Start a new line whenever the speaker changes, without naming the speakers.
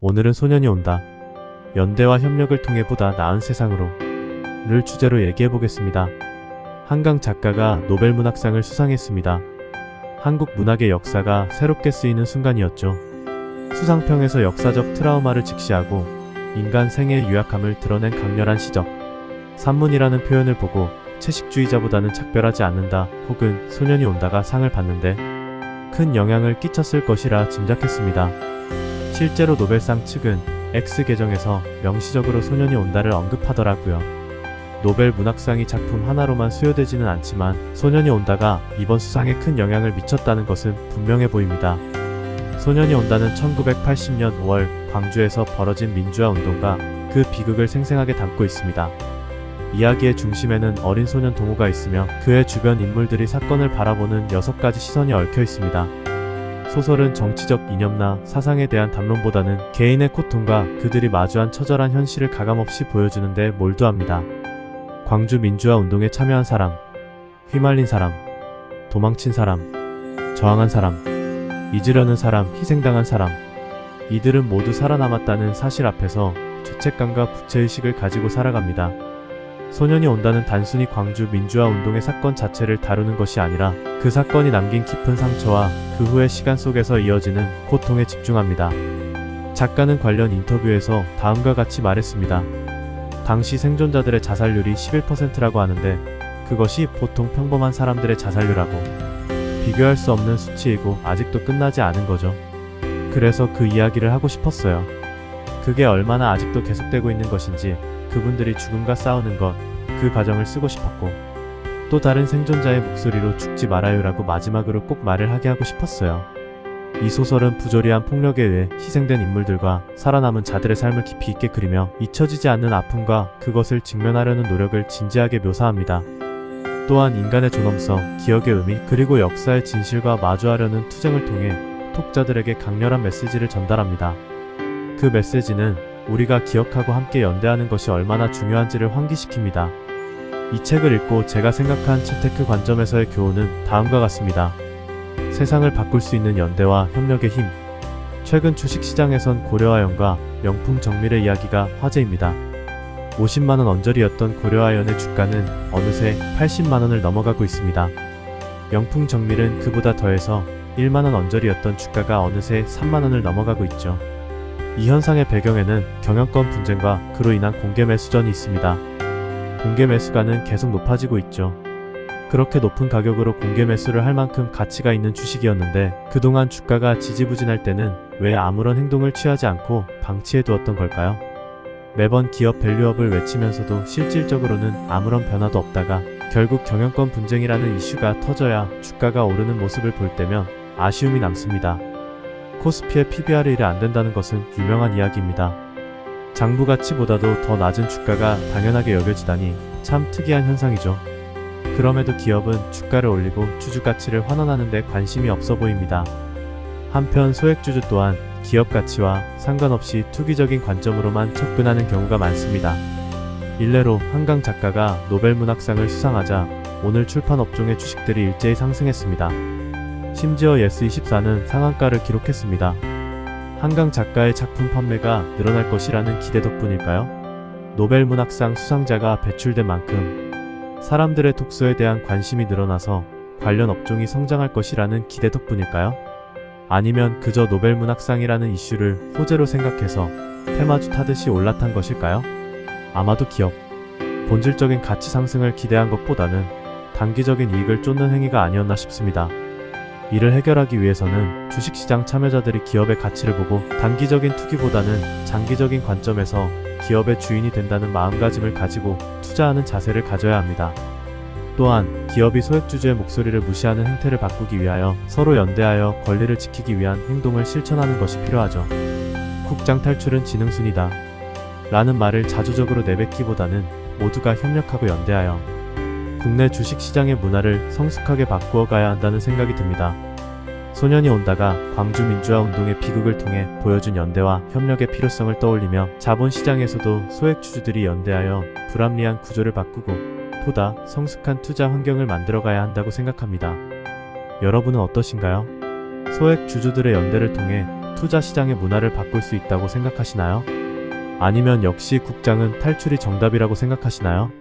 오늘은 소년이 온다. 연대와 협력을 통해 보다 나은 세상으로 를 주제로 얘기해보겠습니다. 한강 작가가 노벨문학상을 수상했습니다. 한국 문학의 역사가 새롭게 쓰이는 순간이었죠. 수상평에서 역사적 트라우마를 직시하고 인간 생애의 유약함을 드러낸 강렬한 시적. 산문이라는 표현을 보고 채식주의자보다는 작별하지 않는다 혹은 소년이 온다가 상을 받는데 큰 영향을 끼쳤을 것이라 짐작했습니다. 실제로 노벨상 측은 X 계정에서 명시적으로 소년이 온다를 언급하더라고요. 노벨 문학상이 작품 하나로만 수여되지는 않지만 소년이 온다가 이번 수상에 큰 영향을 미쳤다는 것은 분명해 보입니다. 소년이 온다는 1980년 5월 광주에서 벌어진 민주화 운동과 그 비극을 생생하게 담고 있습니다. 이야기의 중심에는 어린 소년 동호가 있으며 그의 주변 인물들이 사건을 바라보는 6가지 시선이 얽혀 있습니다. 소설은 정치적 이념나 사상에 대한 담론보다는 개인의 고통과 그들이 마주한 처절한 현실을 가감없이 보여주는 데 몰두합니다. 광주 민주화 운동에 참여한 사람, 휘말린 사람, 도망친 사람, 저항한 사람, 잊으려는 사람, 희생당한 사람, 이들은 모두 살아남았다는 사실 앞에서 죄책감과 부채의식을 가지고 살아갑니다. 소년이 온다는 단순히 광주 민주화 운동의 사건 자체를 다루는 것이 아니라 그 사건이 남긴 깊은 상처와 그 후의 시간 속에서 이어지는 고통에 집중합니다. 작가는 관련 인터뷰에서 다음과 같이 말했습니다. 당시 생존자들의 자살률이 11%라고 하는데 그것이 보통 평범한 사람들의 자살률하고 비교할 수 없는 수치이고 아직도 끝나지 않은 거죠. 그래서 그 이야기를 하고 싶었어요. 그게 얼마나 아직도 계속되고 있는 것인지, 그분들이 죽음과 싸우는 것, 그 과정을 쓰고 싶었고, 또 다른 생존자의 목소리로 죽지 말아요라고 마지막으로 꼭 말을 하게 하고 싶었어요. 이 소설은 부조리한 폭력에 의해 희생된 인물들과 살아남은 자들의 삶을 깊이 있게 그리며 잊혀지지 않는 아픔과 그것을 직면하려는 노력을 진지하게 묘사합니다. 또한 인간의 존엄성, 기억의 의미, 그리고 역사의 진실과 마주하려는 투쟁을 통해 독자들에게 강렬한 메시지를 전달합니다. 그 메시지는 우리가 기억하고 함께 연대하는 것이 얼마나 중요한지를 환기시킵니다. 이 책을 읽고 제가 생각한 채테크 관점에서의 교훈은 다음과 같습니다. 세상을 바꿀 수 있는 연대와 협력의 힘. 최근 주식시장에선 고려아연과 명품 정밀의 이야기가 화제입니다. 50만원 언저리였던 고려아연의 주가는 어느새 80만원을 넘어가고 있습니다. 명품 정밀은 그보다 더해서 1만원 언저리였던 주가가 어느새 3만원을 넘어가고 있죠. 이 현상의 배경에는 경영권 분쟁과 그로 인한 공개 매수전이 있습니다. 공개 매수가는 계속 높아지고 있죠. 그렇게 높은 가격으로 공개 매수를 할 만큼 가치가 있는 주식이었는데 그동안 주가가 지지부진할 때는 왜 아무런 행동을 취하지 않고 방치해 두었던 걸까요? 매번 기업 밸류업을 외치면서도 실질적으로는 아무런 변화도 없다가 결국 경영권 분쟁이라는 이슈가 터져야 주가가 오르는 모습을 볼 때면 아쉬움이 남습니다. 코스피의 PBR이 1이 안 된다는 것은 유명한 이야기입니다. 장부 가치보다도 더 낮은 주가가 당연하게 여겨지다니 참 특이한 현상이죠. 그럼에도 기업은 주가를 올리고 주주 가치를 환원하는 데 관심이 없어 보입니다. 한편 소액주주 또한 기업 가치와 상관없이 투기적인 관점으로만 접근하는 경우가 많습니다. 일례로 한강 작가가 노벨문학상을 수상하자 오늘 출판업종의 주식들이 일제히 상승했습니다. 심지어 예스24는 상한가를 기록했습니다. 한강 작가의 작품 판매가 늘어날 것이라는 기대 덕분일까요? 노벨문학상 수상자가 배출된 만큼 사람들의 독서에 대한 관심이 늘어나서 관련 업종이 성장할 것이라는 기대 덕분일까요? 아니면 그저 노벨문학상이라는 이슈를 호재로 생각해서 테마주 타듯이 올라탄 것일까요? 아마도 기업 본질적인 가치 상승을 기대한 것보다는 단기적인 이익을 쫓는 행위가 아니었나 싶습니다. 이를 해결하기 위해서는 주식시장 참여자들이 기업의 가치를 보고 단기적인 투기보다는 장기적인 관점에서 기업의 주인이 된다는 마음가짐을 가지고 투자하는 자세를 가져야 합니다. 또한 기업이 소액주주의 목소리를 무시하는 행태를 바꾸기 위하여 서로 연대하여 권리를 지키기 위한 행동을 실천하는 것이 필요하죠. 국장 탈출은 지능순이다 라는 말을 자주적으로 내뱉기보다는 모두가 협력하고 연대하여 국내 주식시장의 문화를 성숙하게 바꾸어 가야 한다는 생각이 듭니다. 소년이 온다가 광주 민주화 운동의 비극을 통해 보여준 연대와 협력의 필요성을 떠올리며 자본시장에서도 소액주주들이 연대하여 불합리한 구조를 바꾸고 보다 성숙한 투자 환경을 만들어가야 한다고 생각합니다. 여러분은 어떠신가요? 소액주주들의 연대를 통해 투자 시장의 문화를 바꿀 수 있다고 생각하시나요? 아니면 역시 국장은 탈출이 정답이라고 생각하시나요?